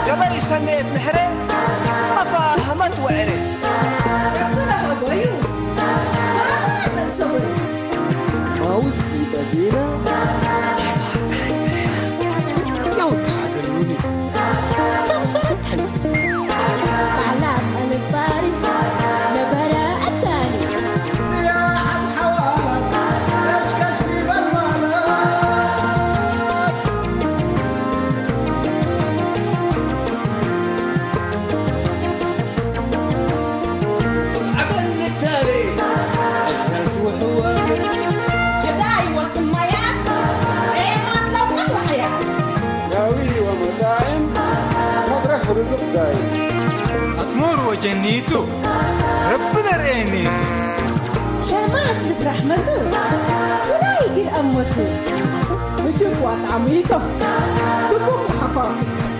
قبل سنة نحري أفاهمت وعري يبلها بيو ما تنسوي ما وزدي بدينا ما تعدينا لو تعقلوني سمسرت حزين معلات الباري لبراء التاني سياحة حوالك كشكشني بالمالك عقل التالي أجلت وحوالي هداي وسميات عيمات لو قد وحياة ناوي ومطاعم مطرح رزق دايم أسمور وجنيتو ربنا رأينيتو شامات لك رحمته سرايق الأمته هجب وطعميته دقم حقاقيته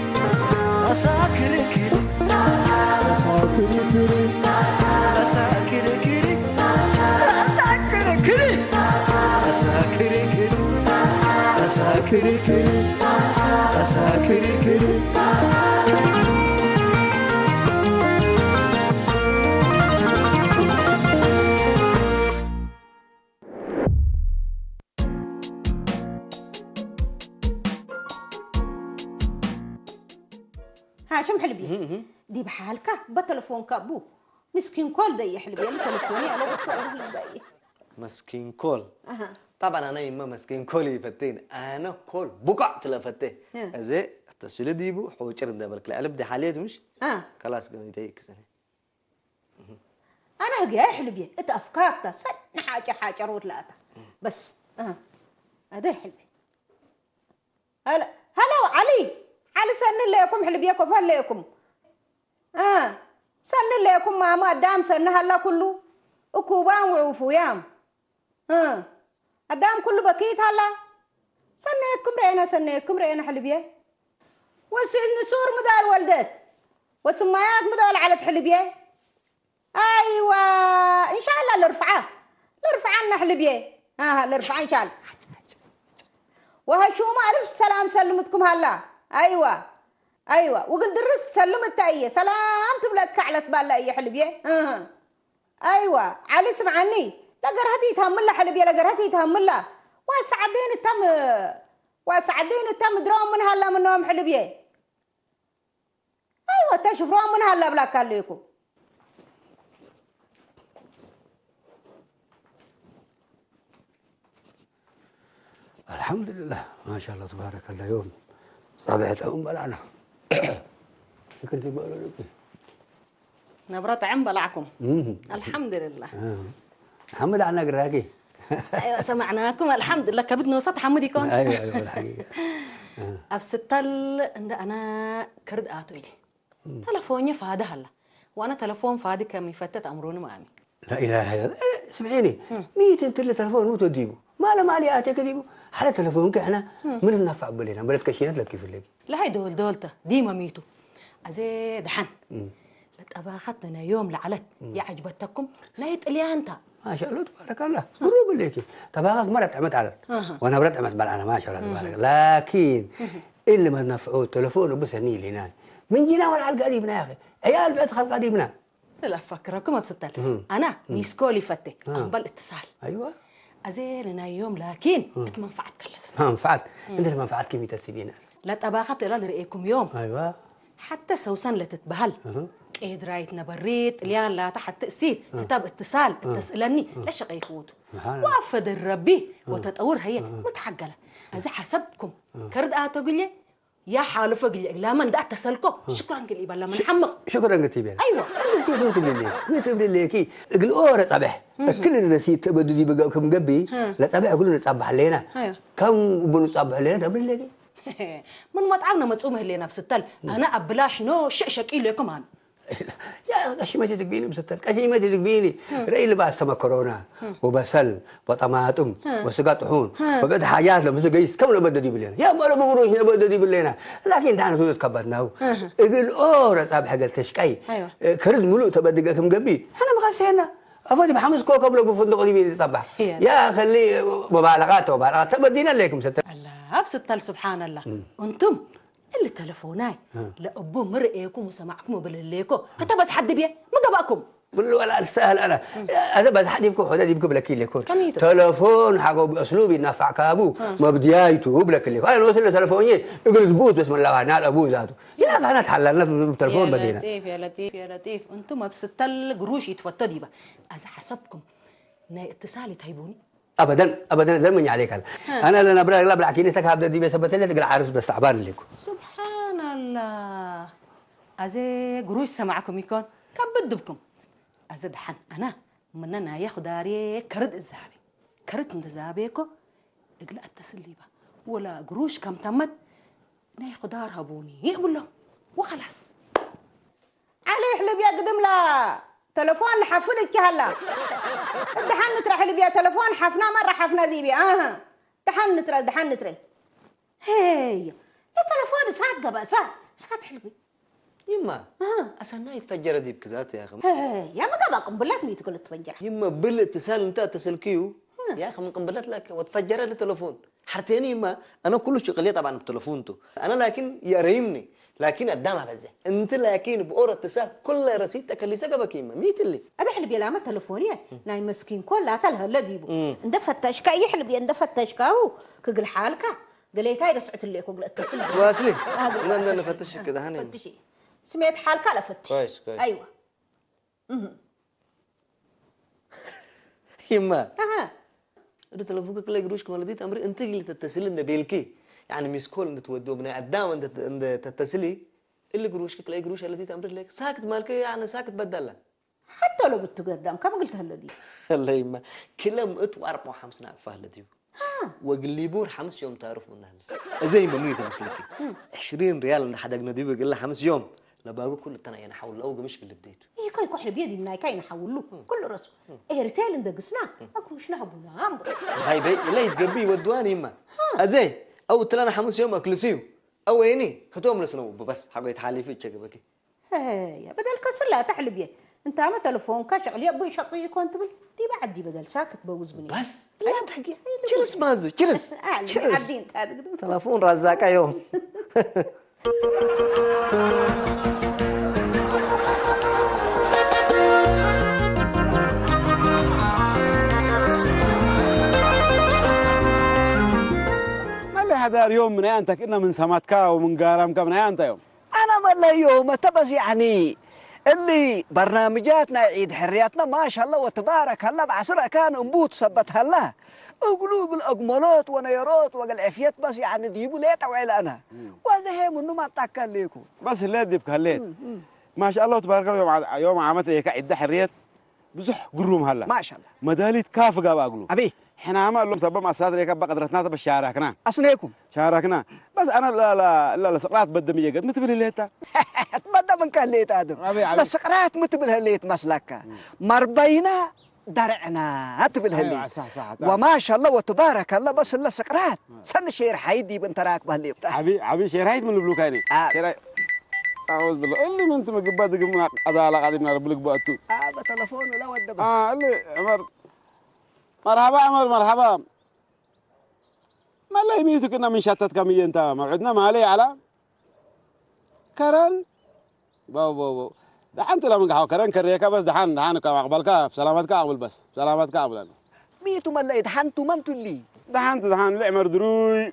أساكر كري أساكري كري أساكر كري أساكر كري أساكر كري أساكري كري أساكري كري ها شو محلبي دي بحالك بتلفونك ابو مسكين كل ده يحلبي انا تلفوني على بكره مسكين كول اها طبعا انا يما مسكين كولي فتين انا كول بقع تلفته ازي التسجيل ديبو حوجر دبرك القلب دي حاليته مش خلاص قيتيك سنه انا هجي احلبي انت افكارك سن حاجه روت لا بس هذا يحلبي هلا علي سن لكم حلبيكم فليكم سن لكم ما دام سن هلا كله اكوبان وعفويام الدام كله بكيت هلا سنيتكم رينا حلبيه والنسور مدال ولدت والسمايات مدال على حلبيه ايوه ان شاء الله الرفعه لنا حلبيه الرفعه ان شاء الله وهشوم الف سلام سلمتكم هلا ايوه وقل درست سلمت اي سلام تبلك كعلت بالا اي حلبيه ايوه علي سمعني لا قرهتي تهمل حلبيه لا قرهتي تهمل وسعدين التم دروم من هلا منهم حلبيه ايوه تشوفون من هلا بلا كليكم الحمد لله ما شاء الله تبارك الله يوم صبحت بلعنا فكرتي قولوا لك نبرت عم بلعكم الحمد لله محمد عنا قراقي ايوه سمعناكم الحمد لله كبدنا وسط حمد يكون ايوه الحقيقه افستل عند انا كرد اتوي تلفوني فاده هلا وانا تلفون فادي كم يفتت امرون مامي لا اله الا الله سمعيني ميت انت اللي تلفون مو تديبو ما له مالي اتيك ديبو حتى تلفونك احنا من النفع بلينا بلد كشينات لك كيف لك لا هي دولته ديما ميتو ازي دحن لتباختنا يوم لعلت يا عجبتكم لا يتقلي انت ما شاء الله تبارك الله قريب ليكي تباغك مرة تعمت على وانا مرة تعمت بلعنا ما شاء الله تبارك لكن اللي ما نفعوه تلفونه بس هني هنا من جينا ولا على القديمنا يا اخي عيال بيت خلق قديمنا لا فكركم بستل انا ميسكولي فتي قبل اتصال ايوه ازيلنا يوم لكن منفعت كلس منفعت انت منفعت كيف تسيبينا لا تباخت لا رأيكم يوم ايوه حتى سوسن لتتبهل كيد رايتنا بريت اليان لا تحت تأسير كتاب اتصال تسألني ليش غيفوت وافد الربي وتتطور هي متحقلة هذا حسبكم كرد تقول لي يا حالف قلي لا من ده اتصلكو شكرا قلي بلا من حمق شكرا قلتي بينا ايوه تبدي لي كي اقول اورا صباح كل الرسيد تبدو دي بقى كم قبي لا صباح اقول نصبح علينا كم بنصبح علينا تبدي لي من مطعمنا متصوم هلينا بستل انا ابلاش نو شقشق لكم انا يا أشي ما تدقيني بستر أشي ما تدقيني رأي اللي بعد سما كورونا وبسل وطماطم وسقط طحون وبعد حاجات لما تقيس كم لو بدي باللينا يا ما لو بقولوش بدي باللينا لكن تعال نسوي تكبرنا يقول أورا صاحب حق التشكي كرد ملو تبدي كم قبي أنا مغسينا أفضل بحمس كوكب لو بفندق دي بيطبح يا خلي مبالغات تبدينا لكم ستر الله بستل سبحان الله أنتم اللي تلفوناي لا أبو مرئيكم وسمعكم وبلليكم حتى بس حد بيه ما قبأكم بالله ولا سهل أنا هذا بس حد يبكم حدا يبكم بلا كيل يكون تلفون حقه بأسلوبي نافع كابو ما بديايته بلا كيل أنا وصل له تلفوني يقول زبوط بسم الله نال أبوه ذاته يا أنا تحللنا بالتلفون بدينا يا لطيف يا لطيف أنتم ما بستل قروش يتفتدي بقى إذا حسبكم اتصالي تهيبوني ابدا زمني عليك انا لا نبرا لا بالعكيني تكاب دي بس لي تقل عارف بس تعبان لكم سبحان الله ازي قروش سمعكم يكون كبد بكم ازد حن انا مننا ياخذ داري كرد الذهبي كرد انت ذهبيكو تقل اتصل لي ولا قروش كم تمت ناخذ دار هبوني يقول له وخلاص علي حلب يا قدم لا تلفون لحفلك هلا دحن ترى حلب يا تلفون حفنا مره حفنا ذيبي دحن ترى هي يا تلفون ساعه قبل ساعه حلبي يما أصلا يتفجر دي بكذات يا أخي يا ما قبل قنبلات تقول تفجر يما بالاتصال أنت اتصلكيو يا أخي من قنبلات لك وتفجر التلفون حرتين يما أنا كل شغلية طبعا بتلفونته أنا لكن يريمني لكن قدامها بزه أنت لكن بأورا اتصال كل رصيدك اللي سقبك يما ميت اللي أحلب يا لامة تلفونية ناي مسكين كلها تلها الذي بو اندفت تشكا يحلب اندفت تشكاو كقل حالك قليت هاي رسعت اللي قل اتصل واسلي أنا فتش كده هني فتشي سمعت حالك لا فتش كويس أيوة يما ده تلفونك كله يقروش كمان لديت أمر أنت اللي تتصل إنت بيلكي يعني ميسكول أنت تودو بنا قدام أنت تتصلي اللي يقروش كله يقروش لديت أمر لك ساكت مالك يعني ساكت بدله حتى لو بتقدم كم قلت هالذي الله يما كلام اتو 54 ألف هالذي وقليبور 5 يوم تعرفون هلا زي ما ميت مسلكي 20 ريال اللي حدقنا دي بقول له 5 يوم لا باقو كل التنا يعني حول لو مش اللي بديته ايه كاي كحل بيدي من كاي نحول له كل رسم ايه رتال اندقسنا اكو وش نهبونا امر هاي بي لا يتقبي ودواني يما ازاي او تلانا 5 يوم اكلسيو او عيني خدوهم لسنو بس حاجه يتحالي في تشك بكي هي بدل كسر لا تحلب يه انت عم تلفون كشغل يبي شقي كنت بل دي بعد دي بدل ساكت بوز بني بس لا تحكي تشرس مازو تشرس عادين تلفون رزاقه يوم هذا اليوم من أنت كنا من سماتكا ومن قارمك من أنت يوم أنا والله يوم تبز يعني اللي برنامجاتنا عيد حرياتنا ما شاء الله وتبارك الله بعصر كان أنبوت سبت هلا أقولوا الأجملات ونيرات والعفيات بس يعني تجيبوا ليه توعي أنا وهذا هي منو ما تأكل ليكم بس اللي ديبك هليت ما شاء الله تبارك الله يوم عملت هيك عيد حريات بزح قروم هلا ما شاء الله مداليت كافقة بقولوا أبي احنا عمل لهم سبب مصادر هيك بقدرتنا بالشاركنا أصليكم شاركنا بس انا لا سقرات بدميه قد متبل الليتا تبدا من كان ليت ادم لا سقرات متبل هليت مسلك مربينا درعنا تبل هليت أيوة صح وما شاء الله وتبارك الله بس لا سقرات سن شير حيدي بنت راك بهليت عبي شير حيد من البلوكاني شير أعوذ بالله اللي من أنت مقبض قمنا أضاء قاعدين نربلك بقتو هذا تلفون ولا ود اللي عمر مرحبا عمر مرحبا ما لا يميتك إننا من شتت كمية أنت موعدنا ما عليه على كرن باو دحنت لما قهوة كرن كريكا بس دحن كم أقبلك سلامتك أقبل بس سلامتك أقبل أنا ميتو ما لا يدحنتو ما أنتو اللي دحنت لعمر دروي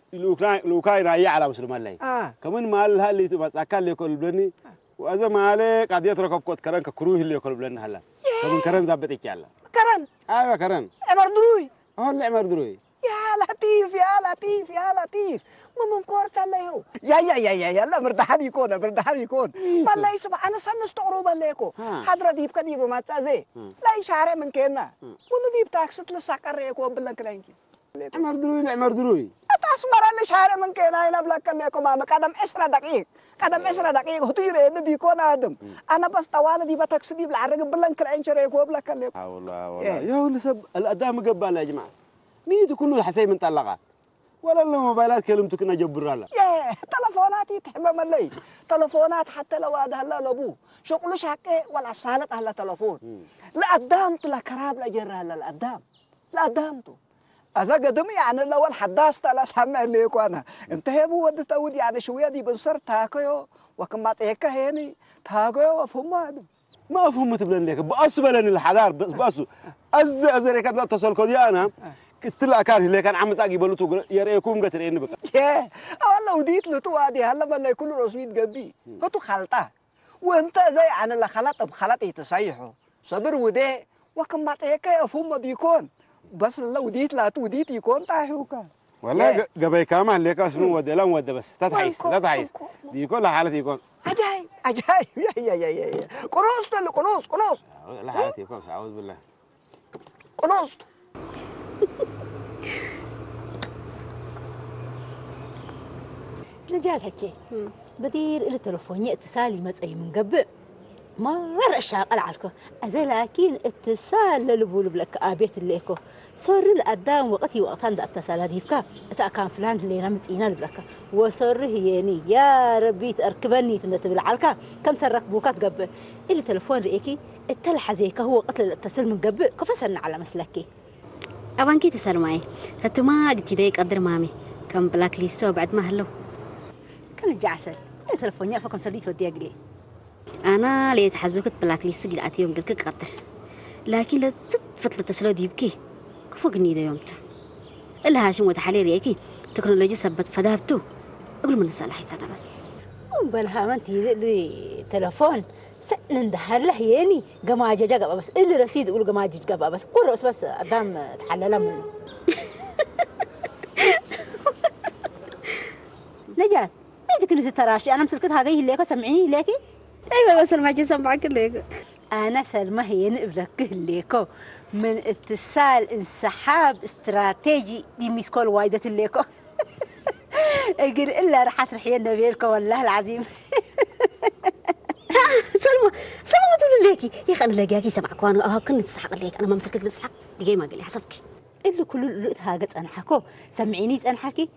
لوكاي راي على مسلم الله كمان مال هاللي تبص أكل يأكل بلني وإذا ما عليك قد يترك كوت كرن ككروه اللي يأكل بلنا هلا كمان كرن زبط إيش الله كرن أيوة كرن عمر دروي اللي عمر دروي يا لطيف يا لطيف يا لطيف ما من كورت الله يو يا لا مردحان يكون والله يسمع أنا سنستغرب عليكو حضرة ديب كديب ما تزي لا يشارع من كنا ونو ديب تاكست لسكر يكو بلن كلانكي عمر دروي أسمر اللي شارع من كنا هنا بلن كلانكو ما قدم 10 دقيقة هطير إنه بيكون آدم أنا بس طوال دي بتاكسي دي بالعرق بلن كلانكي يكو بلن كلانكو والله يا هو نسب الأداء مقبل يا جماعة ميتو كله حسي من طلقات ولا الموبايلات كلمتك كنا جبر الله يا تلفوناتي تحمم اللي تلفونات حتى لو هذا هلا لابو شغل شاكه ولا سالت على تلفون لا قدامت لا كراب لا جرى هلا لا قدامته اذا قدم يعني لو الحداث لا سامع ليك انا انت هي مو ود تود يعني شويه دي بنصر تاكيو وكما تيك هيني تاكيو وفهم ما فهمت بلن ليك بأس بلن الحضار بس أزريك لا تصل كودي أنا قلت له كان اللي كان عم ساقي بلوتو يريكم قتل إني بقى يا والله وديت له تو هذه هلا بلا يكون رصيد قبي هتو خلطه وانت زي عن اللي خلط بخلط يتصيحوا صبر وده وكما تيك يفهم ديكون بس لو وديت لا توديت يكون تاهوكا والله قبل كمان ليك اسمه ودي لا ودي بس لا تعيس دي كل حالتي يكون عجايب يا قنوص لا حالتي يكون أعوذ بالله قنوص نجال هكي بدير إلى تلفوني اتصالي مسأي من قبل مرة الشاقل عالكو أزي لكن اتصال للبول بلك آبيت الليكو صار الأدام وقتي وقتان دا اتصال هديفكا كان فلان اللي نمسينا لبلك وصار هيني يا ربي تركبني تندت بالعالكا كم سرك بوكات قبل اللي تلفون رئيكي التلحة زيك هو قتل الاتصال من قبل كفسرنا على مسلكي أبانكي تسأل معي هاتو ما قلت دايك قدر مامي كم بلاك ليستو بعد ما هلو كان جعسل تلفوني أفكم سليت ودي أقلي أنا ليت حزوكت بلاك ليست قلت يوم قلت قدر لكن لا فتلة تسلو ديبكي كفوقني دا يومتو إلا هاشم وتحالي ريكي تكنولوجيا سبت فذهبتو أقول من نسأل حيسانا بس بلها ما انتي لي تلفون سألن دهر له يعني قماجة جقبة بس اللي رصيد يقول قماجة جقبة بس قرص بس قدام تحلل من نجات بيدك انت تراشي انا مسلكتها جاي ليك سمعيني ليكي ايوه بس ما جي سمعك ليك انا سلمى هي نبرك ليكو من اتصال انسحاب استراتيجي دي ميسكول وايدة ليكو اقول الا راح ترحينا بيركو والله العظيم سلمى ما تقول ليكي يا اخي انا لاقياكي سمعك وانا كنت تسحق ليك انا ما مسكتك تسحق دقيقه ما قال لي حسبك اللي كل لقيت هاجت انا حكو سمعيني انا حكي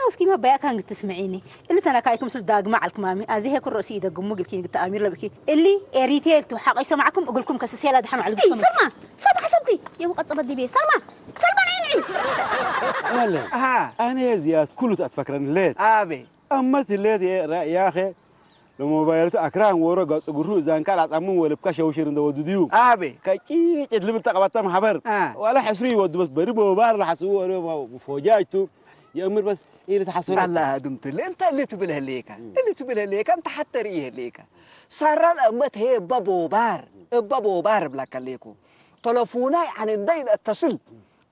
ناسكي ما بيا كان تسمعيني اللي انا كايكم سل داق معك مامي ازي هيك الرئيس دقمو قلتي قلت امير لبكي اللي ريتيل تحق يسمعكم اقول لكم كسسيه لا دحنوا على قلبكم سلمى حسبكي يا وقت صبدي بي سلمى عيني والله انا يا زياد كله تفكرن ليت ابي اما تليت يا اخي لموبايلت اكران ورقه صغرو زان قال اصمم ولبكا شوشير اند ودوديو ابي كاكي لم تقبطم حبر ولا حسري ود بس بري بوبار حسو فوجاجتو يا امر بس ايه تحصل الله دمت اللي انت اللي تبله ليك انت حتى ريه ليك صار الامت هي بابو بار بلاك ليكو تلفوناي عن الدين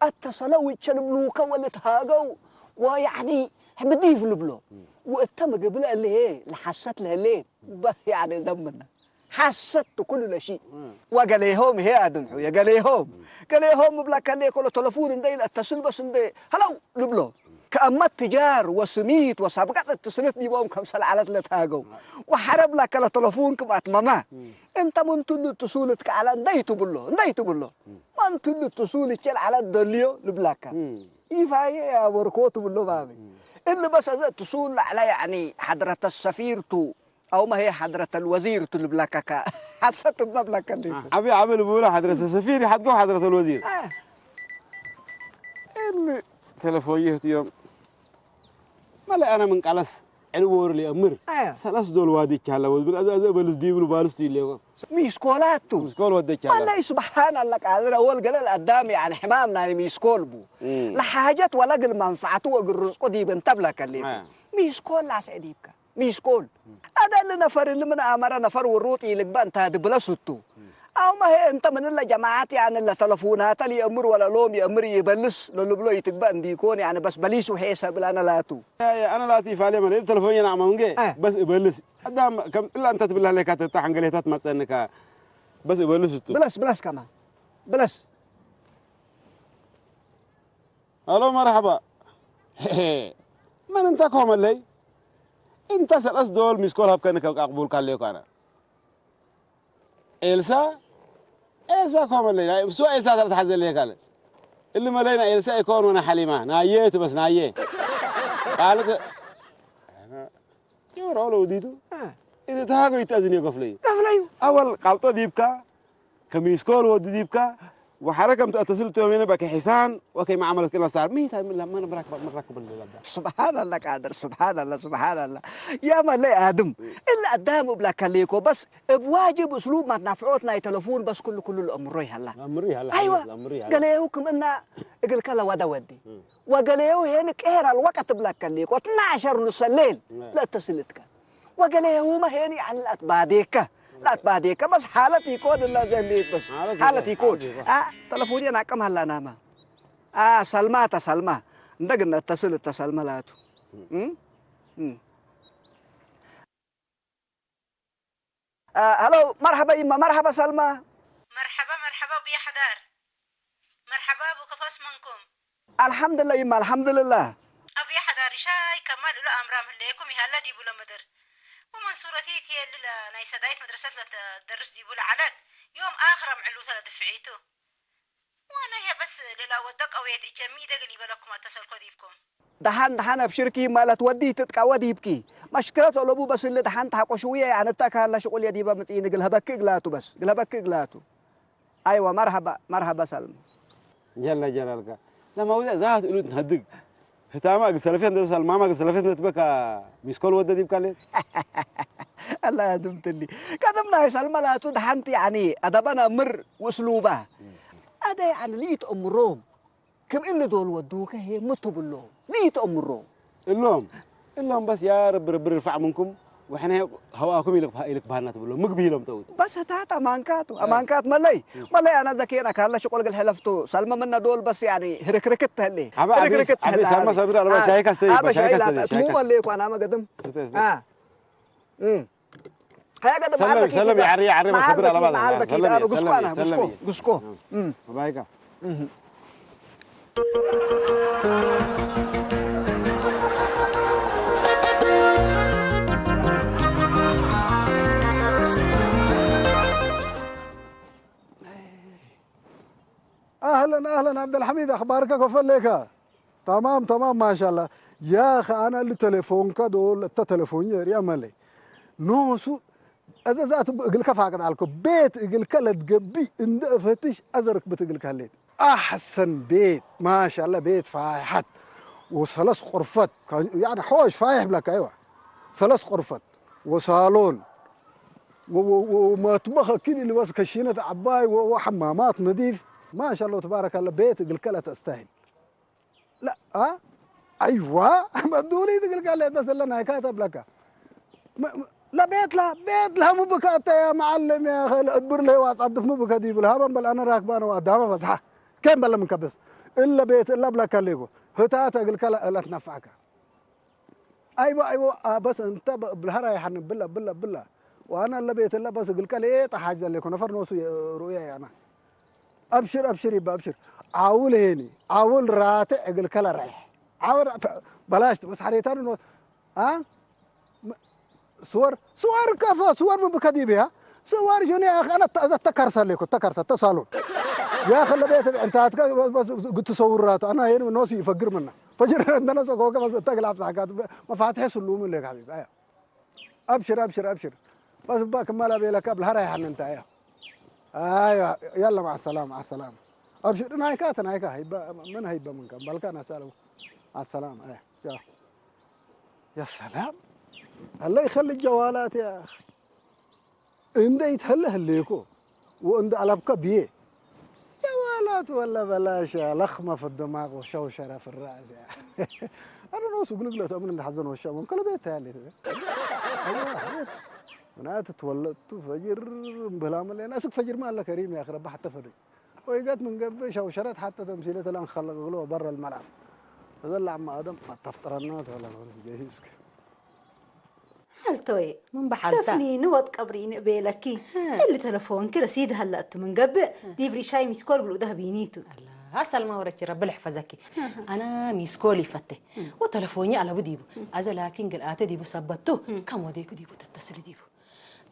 اتصلوا ويتشلبلوك ولا تهاجوا ويعني بدي يفلبلو واتم قبل اللي هي لحست لها الليل بس يعني دمنا حست كل شيء وقاليهم هي ادمحو يا قاليهم بلاك ليكو تلفون الدين اتصل بس اندي هلو لبلو كأما التجار وسميت وسابقات اتصلت دي بهم كمسل على تلتاقو وحرب لك على تلفونكم أتماما انت من تلو اتصولتك على نديتو بالله من تلو اتصولتك على الدليو لبلاكا يفاية يا وركوتو بالله بابي اللي بس هذا اتصول على يعني حضرة السفير تو أو ما هي حضرة الوزير تو لبلاكا حسيت بمبلاكا اللي أبي عمل بولا حضرة السفير حدقو حضرة الوزير اللي تلفونيه يوم مالا أنا من قلص الور لي أمر سلاس دول وادي كهلا وبل أذا بلس دي بالبالس دي ليه ميسكولاتو ميسكول ودي كهلا والله سبحان الله قادر أول قال القدام يعني حمامنا ميسكول بو لحاجات ولا قل منفعته وقرصقو دي بنتبلا كليه ميسكول لا سعديبك ميسكول هذا اللي نفر اللي من أمر نفر والروتي لقبان تهد بلا ستو أو ما هي أنت من الله جماعات يعني اللي تلفونات اللي يأمر ولا لوم يأمر يبلس لو بلو يتقبل ديكون يعني بس بليسو حساب أنا لا تو أنا لا تيف عليه مريض تلفوني أنا عمونجي بس يبلس أدام كم إلا أنت تبلها لك تتحن قليتات ما تسألنك بس يبلس تو بلس كمان بلس ألو مرحبا من أنت كوم اللي أنت سألس دول مسكول هب كأنك أقبل كاليو كأنا إلسا كوم اللي سو إلسا ترى تحزن لي قال اللي ملينا إلسا يكون وانا حليمة نايت بس ناية قالت أنا يورا لو ديتو إذا تهاجو يتأذني قفلي أول قالتو ديبكا كميسكول ودي ديبكا وحركة اتصلت يومين بك حسان وكي ما عملت كنا صار ميت من لما أنا مركب الليلة ده سبحان الله قادر سبحان الله يا ما لي آدم إلا قدام بلا كليكو بس بواجب أسلوب ما تنفعوتنا يتلفون بس كل الأمر هلا أيوة قال يهوكم إن قال كلا ودا ودي وقال يهو هنك إهرا الوقت بلا كليكو 12 نص الليل لا اتصلتك وقال يهو ما هني عن الأتباديك لا تباديك بس حالتي يكون الله زليت بس حالتي يكون تلفوني أنا كم هلا ناما سلمى ندقنا اتصل ملاتو هلو مرحبا إما مرحبا سلمى مرحبا بيا حدار مرحبا ابو كفاس منكم الحمد لله إما الحمد لله ابو يا حدار شاي كمال له امرام ليكم يهلا دي بولا مدر ومن صورتي هي اللي نايسة دايت مدرسة تدرس دي بولا علاد يوم آخر معلوثة دفعيته وانا هي بس للا ودك او يتجمي دقلي بلكم اتصل كذيبكم دحان ابشركي ما لا تودي تتقوى ديبكي مشكلة لبو بس اللي دحان تحقو شوية يعني تاكا شغل يا ديبا متين قلها بك قلاتو ايوه مرحبا سلمى جل جلالك لما ودا زاهد قلت نهدق هتاما قسلفين ده سلمى ما قسلفين تبقى مسكول ودا ديب قال الله يدمت لي كدمنا يا سلمى لا تدحنت يعني ادبنا مر واسلوبه هذا يعني ليت امروم كم إن دول ودوك هي مطب اللوم ليت امروم اللوم بس يا رب يرفع منكم واحنا هواكم يلك بهنا تقولوا مقبي لهم تو بس هتات امانكات ملي انا ذكينا كان لا شغل حلفتو سلمى منا دول بس يعني هركركت هلي سلمى صبر على شاي كاستي مو مليك وانا ما قدم هيا قدم عندك سلم يعري ما صبر على بعض سلم قسكو بايكا اهلا عبد الحميد اخبارك كيف لك تمام ما شاء الله يا اخي انا اللي تليفونك دول التليفون يا مالي نوسو اذا ذات قل كفاك عليكم بيت قل كلا تقبي ان فتش ازرك بتقل كليت احسن بيت ما شاء الله بيت فايحت وثلاث غرفات يعني حوش فايح لك ايوه 3 غرفات وصالون ومطبخ كده اللي بس كشينه عباي وحمامات نظيف ما شاء الله تبارك الله بيت الكلا تستاهل لا ايوه ما دوري تقول بس لنا كاتب لك لا بيت لها مو بكات يا معلم يا اخي ادبر لي واصدف مو بكدي بالهبل بل انا راكبان وقدامه بصحى كم بلا منكبس الا بيت الا بلا كليكو هتاتا الكلا لا تنفعك ايوه بس انت بالهرا يا حن بالله وانا الا بيت الا بس الكلا ايه حاجه لكم نفر نوس رؤيا انا ابشر يبقى ابشر عاول راتع اقل كلا رايح عاول بلاش بس حريتان صور كفا صور بكدي بها صور جوني يا اخي انا تكرس لكم تصالون يا اخي البيت انت بس قلت تصورات انا هنا الناس يفكر منا فجر عندنا سوق بس تقلب حاجات مفاتيح سلوم لك حبيبي ايوه ابشر بس باك ما لا بيلك قبل هراي حن انت ايوه يلا مع السلامه ابشر نايكات هيبه من هيبه منكم بل كان اساله مع السلامه ايه يا سلام الله يخلي الجوالات يا اخي انت يتهله ليكو وانت علبك بيه جوالات ولا بلاش لخمه في الدماغ وشوشره في الراس يعني انا نوص قلت له تؤمن اللي حزن والشام كل بيت تالي أنا تولدت فجر بلا مليان أسك فجر ما الله كريم يا أخي رب حتى فجر ويقات من قبل شوشرات حتى تمثيلية الآن خلقوا برا الملعب تظل عم آدم ما تفطر الناس ولا جهيزك حالتوي من بحالتا تفنين وات قبرين بيلكي اللي تلفون كده سيد هلأت من قبل ديبري شاي مسكول بلو ده بينيتو هسال ما ورك رب الحفظك انا ميسكولي فته وتلفوني على بديبو از لكن قلات ديبو سبتو كم وديك ديبو تتصل ديبو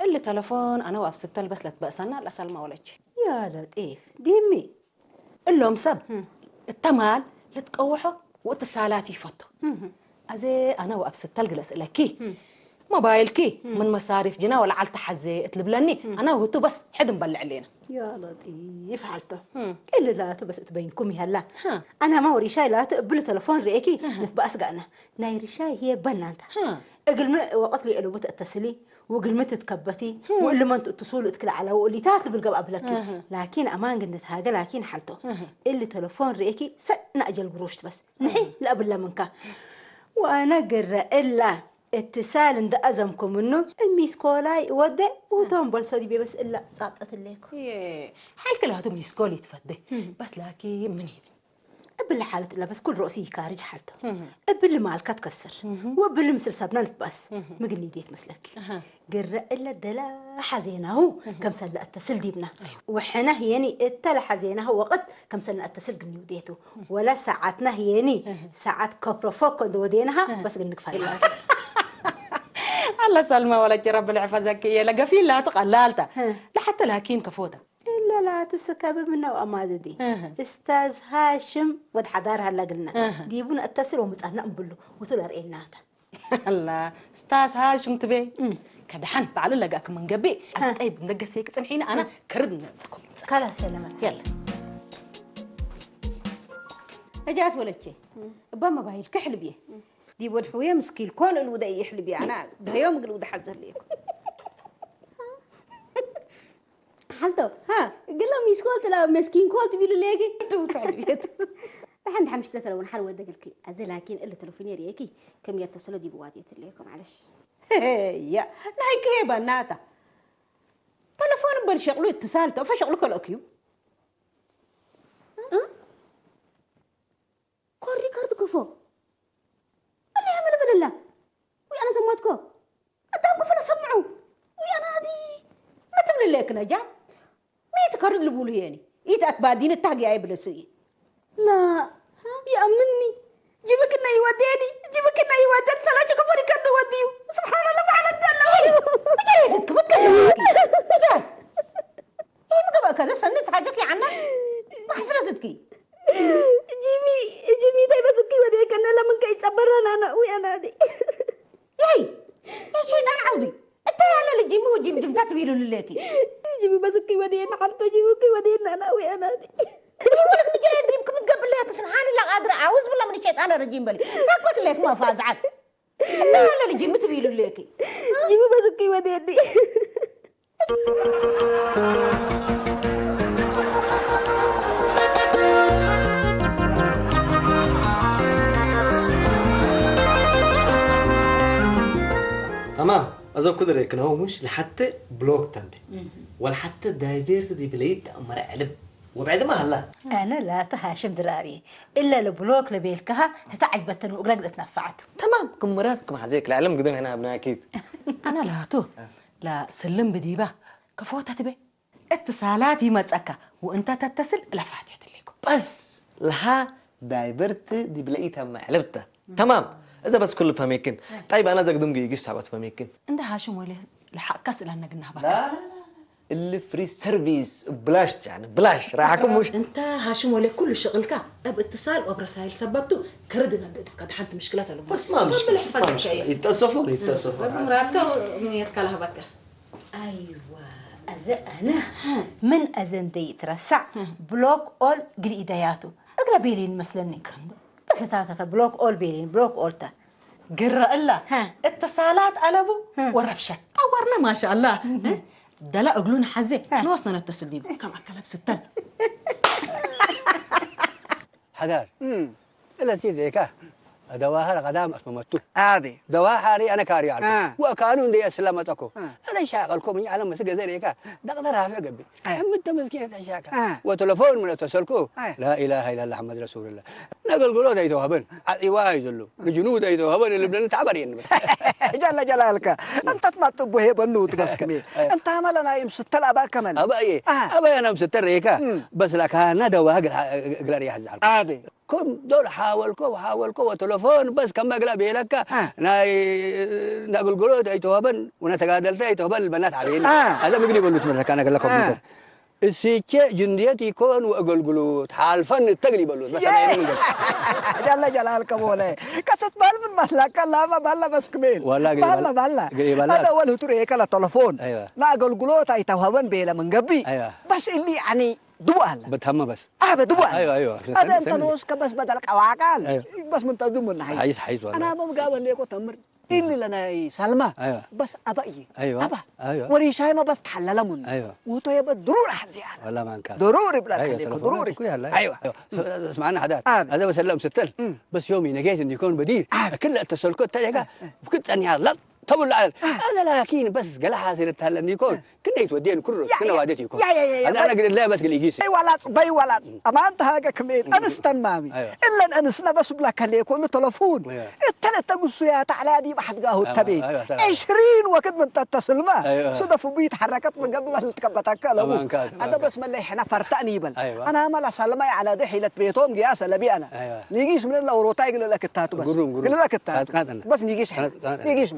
اللي تلفون انا وابسط بس لتبأسنا لا سلمى ولك يا لطيف ديمي اللهم سب التمال لتقوحه واتصالاتي فطو از انا وابسط الجلس لكي موبايلكي من مصاريف جنا ولا على تحزي اطلبلني انا وهتو بس حد مبلع علينا يا لطيف حالته اللي ذاته بس تبينكم هلا انا ما وري شاي لا تقبل تلفون ريكي نتبقى قانا ناير شاي هي بنانتا اقل ما وقت لي قلبت اتصلي وقل ما تتكبتي واللي ما اتصلوا اتكل على واللي تاكل بالقبع قبلك لكن امان قلت هذا لكن حالته اللي تلفون ريكي سنة اجل قروش بس نحي لا بلا منك وانا قرر الا اتصال عند أزمكم إنه الميسكولاي ودى وتوم بالسودي بي بس إلا ساطت لكم. حال كلها توم ميسكولي تفدى بس لكن من هنا. قبل حالة إلا بس كل رأسي كارج حالته. قبل مالك تكسر. وقبل مثل سبنا بس مقلني ديت مسلك. قرر إلا دلا حزينه كم سنة اتصل ديبنا. وحنا هيني التلا حزينه وقت كم سنة اتصل قلني وديته ولا ساعتنا هيني ساعات كبرفوك ودينها بس قلنك فايلة. الله سلمى ولا رب العفزك يا لقى في لا تقلالته لحتى لكن كفوته الا لا تسكب منه واماده دي استاذ هاشم ود حضار هلا قلنا ديبون اتصل ومصحنا نقبله وتلر ايناته الله استاذ هاشم تبي كدحن بعل لقاك من قبي اي بندقسيك صنحين انا كردنا كلا سلامه يلا اجات ولتي بما باهي الكحل بيه دي والحويه مسكين كل الودا يحلب انا ده يوم قال ودا حذر ليكم حالته ها قال لهم يسكولت لا مسكين كولت بيقولوا ليكي دحين مشكله لو نحل ودا قالك ازي لكن اللي تلفوني ريكي كم يتصلوا دي بواديه ليكم معلش يا لا كيف بناتا تلفون بالشغل اتصالته فشغلك الاكيو قري كارت كفو اللي يعمل بالله وي انا سمعتكم اتاكم فانا سمعوا وي انا هذه ما تملي لك نجاة ما يتكرر اللي بقوله يعني يتأكبادين التحق يا ابلسي لا يا امني جيبك انه يوديني جيبك انه يوديني سلاشه كفوري كده وديو سبحان الله ما على الدله بجريتك بتكلم ايه ما قبل كذا سنت حاجك يا عنا ما حسرتك جيمي داي بسكي وديك انا لما كاي تصبرنا انا وي انا دي ياي ايش انا عاوزي انت يا اللي جيمي وجيم جمتات بيقولوا ليكي جيمي بسكي ودينا حالته جيمي ودينا انا وي انا دي ولا بجري يمكن من قبل لك سبحان الله قادر اعوذ بالله من الشيطان الرجيم بالي ساكت لك ما فازعك انت يا اللي جيمي تبيقولوا ليكي جيمي بسكي وديني تمام أزو كده ريكنا هو مش لحتى بلوك تنبي ولا حتى دايفيرت دي بليد أمر علب وبعد ما هلا انا لا تهاشم دراري الا البلوك لبيلكها هتعجبتن وقلقت نفعته تمام كم مراتكم حزيك العلم قدام هنا ابناء اكيد انا لا تو لا سلم بديبه كفوتها تبي اتصالاتي ما تسكى وانت تتصل لفاتت لكم بس لها دايفرت دي بلاقيتها مع علبتها تمام اذا بس كله فهميكن طيب انا زق دمقي يجيش تعبت فهميكن انت هاشم ولا لحق كسل انا قلنا بقى لا اللي فري سيرفيس بلاش يعني بلاش راح اكون مش انت هاشم ولا كل شغلك اب اتصال وبرسائل سببته كردنا قد حنت مشكلتها بس ما مشكله يتصفوا مراتك ويتكلها بك ايوه انا من اذن دي يترسع بلوك اول قري ايدياته اقرا بيلين مثلني بس تاتا بلوك اول بيلين بلوك اولتا قرا الا اتصالات قلبوا وربشه طورنا ما شاء الله دلا اقلون حزي نوصلنا نتصل دي كم اكلب ستة حدار إلا تيد ريكا دواها قدام اسممتو هذه دواها حاري انا كاري على وكانوا دي اسلامتكو انا شاغلكم يعلم مسك زريكا دقدرها في قبي انت مسكين تشاكا وتلفون من اتصلكو لا اله الا الله محمد رسول الله نقول قولوا دايتو هبن ايواي دلو الجنود دايتو هبن اللي بدنا تعبرين جل جلالك انت تنطب وهي بنوت بس كمي انت عملنا يمستل ابا كمان ابا ايه ابا انا مستر ريكا بس لك انا دواها قال ريح زعل هذه كم دول حاولكو وتلفون بس كم اقلب لك ناي نقول قولوا دايتو هبن ونتقادلت دايتو هبن البنات علينا هذا بيقلب له تمرك انا اقول لكم السيكه جنديتي يكون واقول حالفن التقلب له بس جل جلالك مولاي كتتبال من مهلك لا ما بلا بس كميل والله بلا هذا اول تريك على التليفون ايوه لا اقول قولوا تاي توهبن بيلا من قبي ايوه بس اللي يعني دوال بتهم بس بدوال ايوه هذا انت نوس كبس بدلك عواقل بس من تدوم من حيز والله انا مقابل ليكو تمر اللي لنا سلمى ايوه بس ابا ايوه ابا وريشاي ما بس تحلل من ايوه وتو يبقى ضروري حزيان والله ما كان ضروري بلا أيوة خليك ضروري ايوه اسمعنا حداد هذا بسلم ستل بس يومي نجيت انه يكون بديل كل التسلكات تلقى كنت اني لا طول على هذا لكن بس قال حاصل هلا يكون كنا يتودين كل سنه وادتي يكون انا قلت لا بس قال يجيس باي ولا اما انت هاجا كمين انا استنمامي الا ان اسنا بس بلا خليك كل تليفون الثلاث تقص يا تعالى دي واحد قهوه التبين 20 وقت من تتصل ما صدف بيت حركات من قبل ما تكبتك هذا بس ما اللي احنا فرتني بل انا ما سلمى على دحيله بيتهم قياس لبي انا نيجيش من لو روتاي يقول لك التاتو بس يقول لك التاتو بس نيجيش نيجيش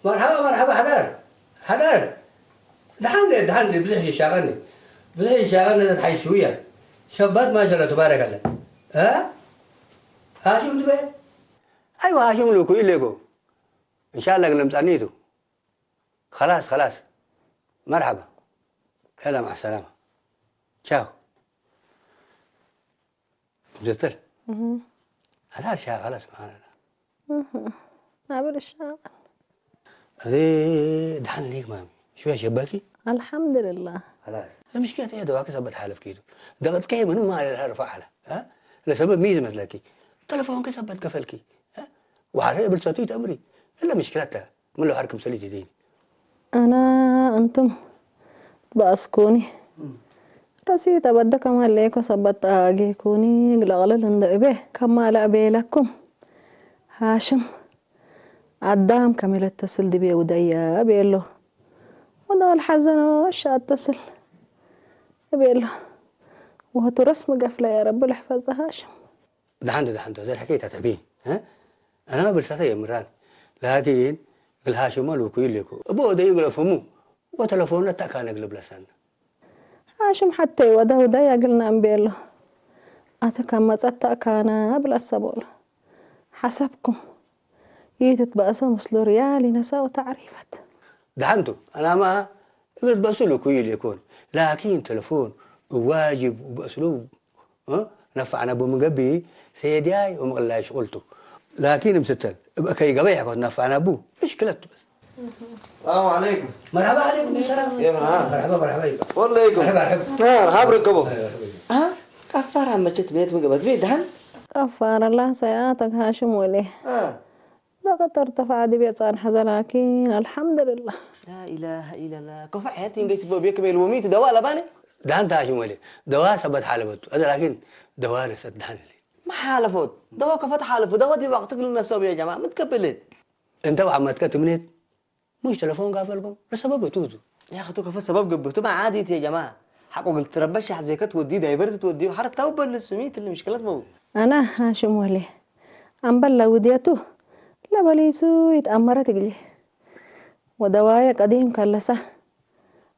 مرحبا حدار دحن لي بزح يشاغلني تحي شويه شبات ما شاء الله تبارك الله هاشم دبي ايوه هاشم لو كوي ليكو ان شاء الله قلم تعنيتو خلاص مرحبا يلا مع السلامة تشاو مزتر هذا الشاغل خلاص معنا عبر الشاغل هذه دحن ليك مامي شوية شباكي الحمد لله خلاص المشكلة هي دواك سبت حالف كيدو دغت كي من ما رفع حالة لسبب ميزة مثلكي تلفونك سبت كفلكي وعارف بالصوتيت أمري إلا مشكلتها من لو حركم سليتي دين أنتم بأسكوني رسيت أبدا كما ليكو سبت أجيكوني غلغل هندئبه كما لا بيلكم هاشم عدام كمل اتصل دي بيوديا بيلو وده الحزن وش اتصل بيلو وهتو رسم قفلة يا رب الحفظ هاشم دحنتو زي الحكاية تتعبين أنا ما برساتي يا مران لكن الهاشم مالو كوي ليكو أبوه ده يقول فمو وتلفونه تاكان اقلب لسان هاشم حتى وده يقلنا امبيلو اتكم تاكانا بلا السبول حسبكم يتتبأسوا مسلو ريالي نساء تعريفت دحنتو انا ما قلت بسلو كوي يكون لكن تلفون وواجب وباسلوب نفعنا بمقبي سيدياي ومغلاي شغلته لكن مستل ابقى كي قبيح كنت نفعنا ابوه مشكلته بس السلام عليكم. مرحبا عليكم السلام. يا مرحبا. والله مرحبا ركبوا. كفار عم جت بيت من قبل بيت دهن. كفار الله سياتك هاشم وليه. لقد ارتفع دي بيت حزن لكن الحمد لله. لا إله إلا الله. كفار حياتي إنجلس بيك بالوميت دواء لباني. دهن هاشم وليه. دواء سبت حالبته. هذا لكن دواء رست دهن لي. ما حالفوت. دواء كفت حالفه. دواء دي وقتك لنا سوي يا جماعة متقبلت. أنت وعمتك تمنيت. مش تلفون قافلكم لسبب توزو يا اخي توقف السبب قبته ما عادي يا جماعه حقه قلت تربش حد زي كده توديه دايبرت توديه حرك توبه للسميت اللي مشكلات مو انا هاشم ولي ام بلا وديته لا بليسو يتامرت لي ودوايا قديم كلسه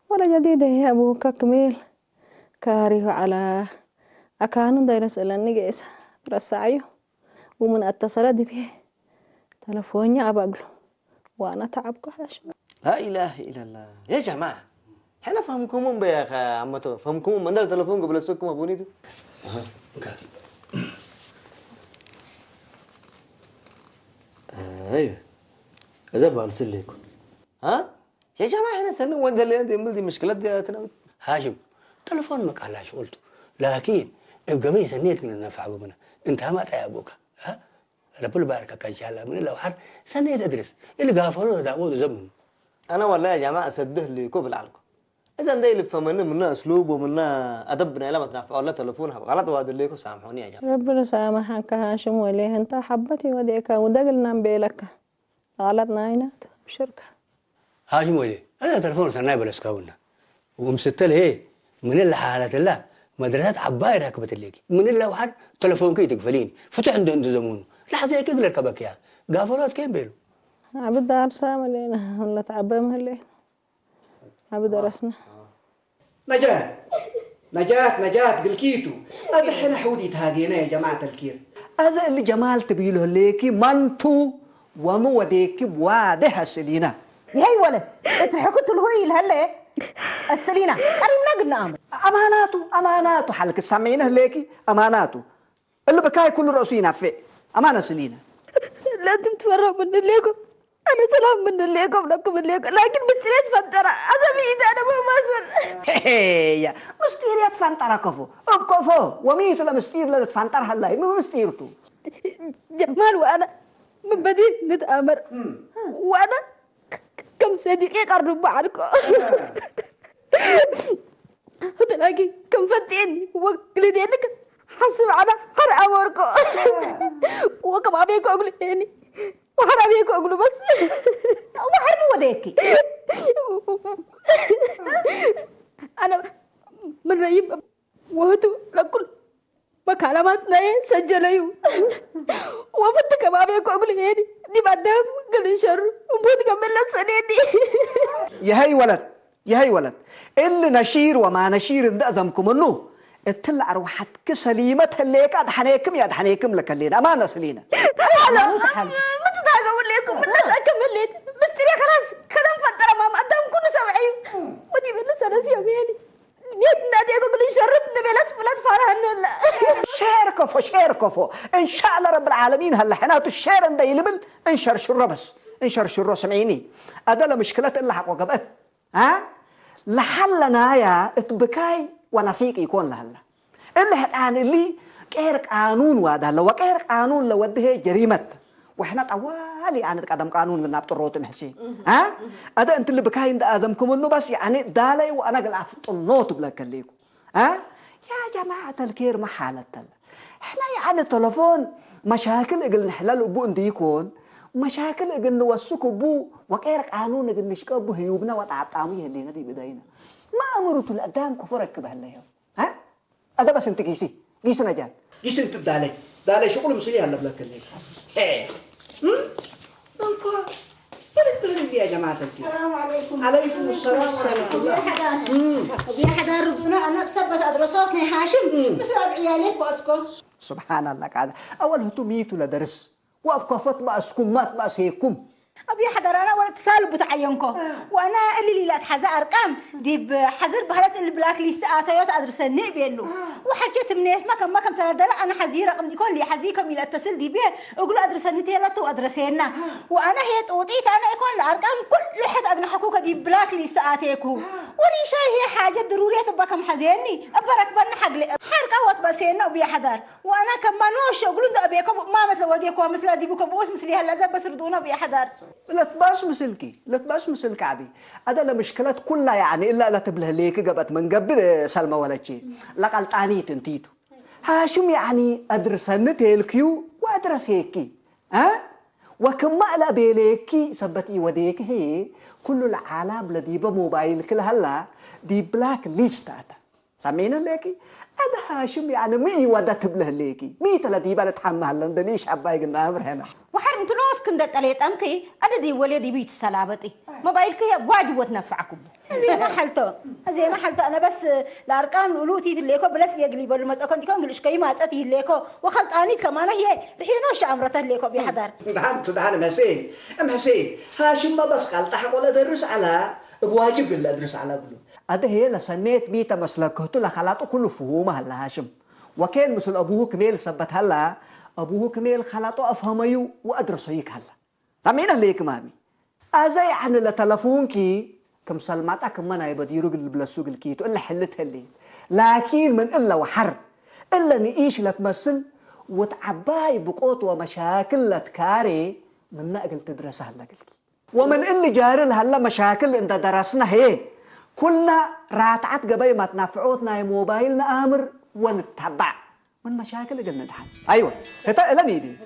ولا جديد يا ابو كميل كاره على اكانو دايرس لاني جيس رسعيو ومن اتصلت به تلفوني ابغله وانا تعبك هاشم. لا اله الا الله يا جماعه احنا فهمكم يا اخي عمتو فهمكم من التليفون قبل السكم ابونيتو ايوه ازبا نسليكم ها يا جماعه احنا سنه وين اللي عندي دي مشكلات دي تناول هاشم تلفون ما قالهاش قلته لكن ابقى مي سنيت من النفع بمنا انت ما يا ابوك ها ربنا يباركك ان شاء الله من لو حر سنيت ادرس اللي قافلوا داوود زمن انا والله يا جماعه اسده لي كوب عليكم اذا ده اللي فهمنا منها اسلوب ومنها ادبنا لما تنفع ولا تلفونها غلط وادوا ليكم سامحوني يا جماعه ربنا سامحك هاشم وليه انت حبتي وديك ودقلنا بيلك غلطنا عينات بشركه هاشم وليه انا تلفون سناي بلسكاونا ومستل هي من اللي حالة الله مدرسات عباية ركبت الليكي من اللي وحر تلفون كي تقفلين فتح عند زمونه لحظة هيك يقدر ركبك يا قافلات كين بيلو عبد دار سام لينا ولا تعبى مهلي عبد درسنا نجاة قلكيتو هذا حين حودي تهاجينا يا جماعة الكير هذا اللي جمال تبيله ليكي منتو ومو وديكي بواضح السلينا هي ولد اترحكت الهوي الهله السلينا قريبنا قلنا اماناتو حلك السامعينه ليكي اماناتو اللي بكاي كل راسينا في امانه سلينا لازم تفرغ من الليكم انا سلام من الليكم لكم الليكم لكن مستريت فنطرة اسمي انا ما مصر هي مستيريت فنطرة كفو وميت لا مستير لا تفنطر هلا ما مستيرتو جمال وانا من بديل نتامر وانا كم صديقي قرب عنكم وتلاقي كم فتيني وقلدينك حسب على حر اموركم وكم ابيكم اقوليني وحر ابيكم اقولوا بس وحر وديكي انا من ريب وهتو لكل مكالماتنا سجلوا وفتك ما ابيكم اقوليني دي بعدهم قال شر وبود كمل السنين يا هي ولد اللي نشير وما نشير ده ازمكم انه اطلع روحتك سليمه الليك ادحنيكم يا ادحنيكم لك اللينا امانه سلينا لا ما تداغوا لكم من لا اكمل مستري خلاص كلام فطر ما قدام كل سبعي ودي من سنه سياميني نيت نادي اقول شرطني بلاد فرحنا لا شاركوا ان شاء الله رب العالمين هلا حنات الشارع ده يلبل انشر شره بس انشر شره سمعيني هذا مشكله اللي حق وقبت ها لحلنا يا اتبكاي ونسيق يكون لهلا اللي هتعان اللي كيرك قانون وادا لو كيرك قانون لو وده جريمه واحنا طوالي عن قدم قانون من نابطروت محسين ها هذا انت اللي بكاي عند ازمكم انه بس يعني دالي وانا قلعت طلوت بلاك ليكم ها يا جماعه الكير ما حالتنا احنا يعني التليفون مشاكل اجل نحلل ابو اندي يكون مشاكل اجل نوسك ابو وكيرك قانون اجل نشك ابو هيوبنا وطعطاميه اللي ندي بداينا ما امرت القدام كفرك بهالليل ها هذا بس انت قيسي نجات قيس انت دالي شغل مسلي هلا بلاك ليكم ايه انكو يا جماعه السلام عليكم. عليكم السلام ورحمه الله. يا حدا ربنا انا بسبت ادرساتني هاشم بس عيالك واسكو سبحان الله قاعد اول هتو ميتو لدرس وابقى فاطمه اسكم مات باسيكم ابي حدا انا ولا تسالوا بتعينكم وانا اللي لا تحز ارقام دي بحذر بهلات البلاك ليست اتيوت ادرسني بيلو وحرجت منيت ما كم ترى انا حزي رقم دي كون لي حزيكم الى اتصل دي بيه اقول ادرسني تيلاتو ادرسينا وانا هي توطيت انا يكون الارقام كل حد اغنى حقوق دي بلاك ليست اتيكو ولي شاي هي حاجه ضروريه تبقى كم حزيني ابرك بن حقلي حرقه وتبسينا وبي حدار وانا كمان نوش اقول ده ابيكم ما مثل وديكم مثل دي بكم بوس مثلي هلا بس ردونا بي حدار لا تباش مسلك عبي هذا المشكلات كلها يعني الا لا تبله ليك قبت من قبل سلمى ولا شيء لقل تاني تنتيتو هاشم يعني ادرسني تيلكيو وادرس هيكي ها وكما لا بيليكي سبتي وديك هي كل العالم الذي بموبايل كل هلا دي بلاك ليست سمينا ليكي هذا هاشم يعني مي ودت بله ليكي مي تلدي بالت حمل لندنيش عباي قلنا امر هنا وحرم تلوس كنت طليت امكي انا دي ولدي بيت سلابتي موبايلك واجب وتنفعكم زي ما حلته انا بس الارقام الولوتي الليكو بلس يقلب المس كنت كان قلش كيما اتي الليكو وخلط اني كمان هي رحينوش امرته الليكو بحضر دهان حسين حسين هاشم ما بس قال تحق ولا درس على بواجب اللي ادرس على بلو هذا هي لسنيت ميتا مسلكته لخلاطه كله فهومه هلا هاشم وكان مثل ابوه كميل ثبت هلا ابوه كميل خلاطه افهميو وادرسه هيك هلا سمينا ليك مامي أزاي عن التلفون كي كم سلماتك كمان هاي بديرو بالسوق الكيتو إلا حلتها اللي لكن من إلا وحر إلا نعيش لتمثل وتعباي بقوت ومشاكل لتكاري من نقل تدرسها لقلك ومن اللي جاري لها مشاكل انت درسنا هي كلنا راتعت قبل ما تنفعوتنا موبايلنا امر ونتبع من مشاكل قلنا دحين ايوه هتا لا نيدي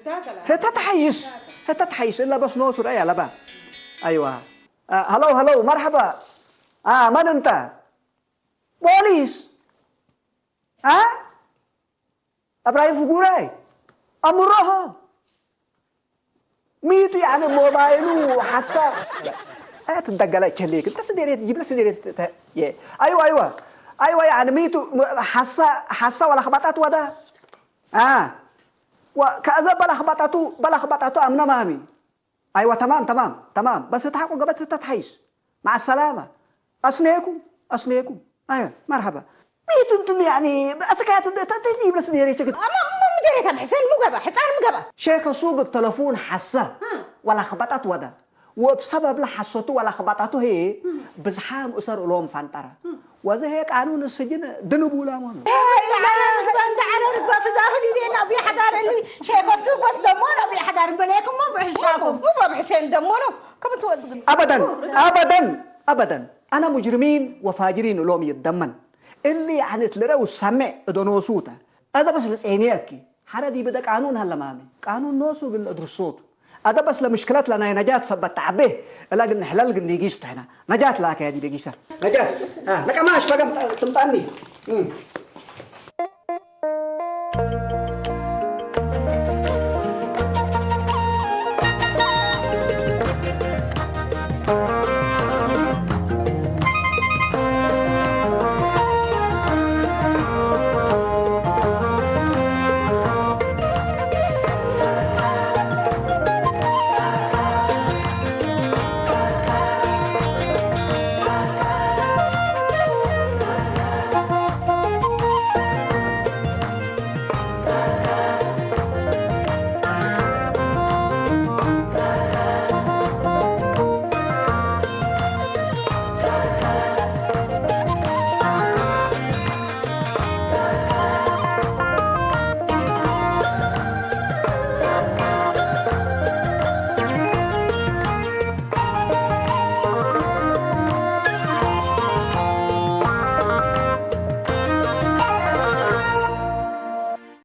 هتا تحيس الا بس نوصر ايه لبا ايوه هلو مرحبا من انت بوليس ابراهيم فقوراي امرها ميتو يعني موبايلو حساب تدقل تشليك انت سديريت تجيب له سديريت ايوه يعني ميتو حسا ولا خبطات ودا وكذا بلا خبطاتو امنا مامي ايوه تمام بس تحقوا قبل تتحيش مع السلامه اصليكم ايوه مرحبا ميتو انتم يعني اسكات تجيب له سديريت مديري حسين مقبة حسين مقبة شيك سوق التلفون حسه ولا خبطات ودا وبسبب لحسته ولا خبطاته هي بزحام أسر لهم فانترا وذا هيك قانون السجن دنبوا لا مانو انت عارف في زاهد دي ابي حدار اللي شيك السوق بس دمون ابي حدار بنيكم مو بحشاكم مو بحسين دمونه كم تود ابدا انا مجرمين وفاجرين لهم يتدمن اللي عنت لرو السمع دونوسوتا هذا بس لسعينيكي حردي بدا قانون هلا مامي قانون نوسو بالادرسوت هذا بس لمشكلات لنا نجاة سبت تعبه الاقي نحلل قد يجيس هنا نجاة لك هذه بيجيسها نجاة لك ماش بقى تمطني